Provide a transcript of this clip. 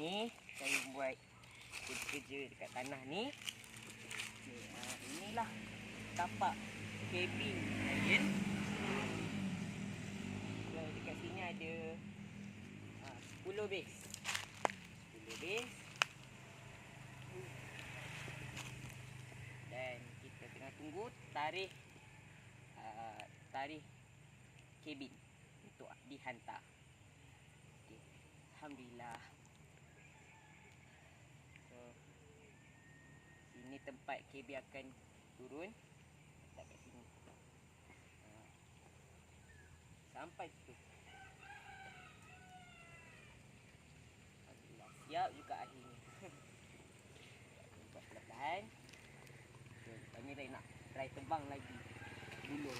ni saya buat kerja dekat tanah ni. Okay, inilah tapak kabin lion. So, dekat sini ada 10 base. 10 base. Dan kita tengah tunggu tarikh kabin untuk dihantar. Okay. Alhamdulillah. So, sini tempat kabin akan turun. Letak kat sini. Sampai situ. Alhamdulillah. Siap juga akhirnya. Buat perlahan. So, lepas ni saya nak try terbang lagi dulu.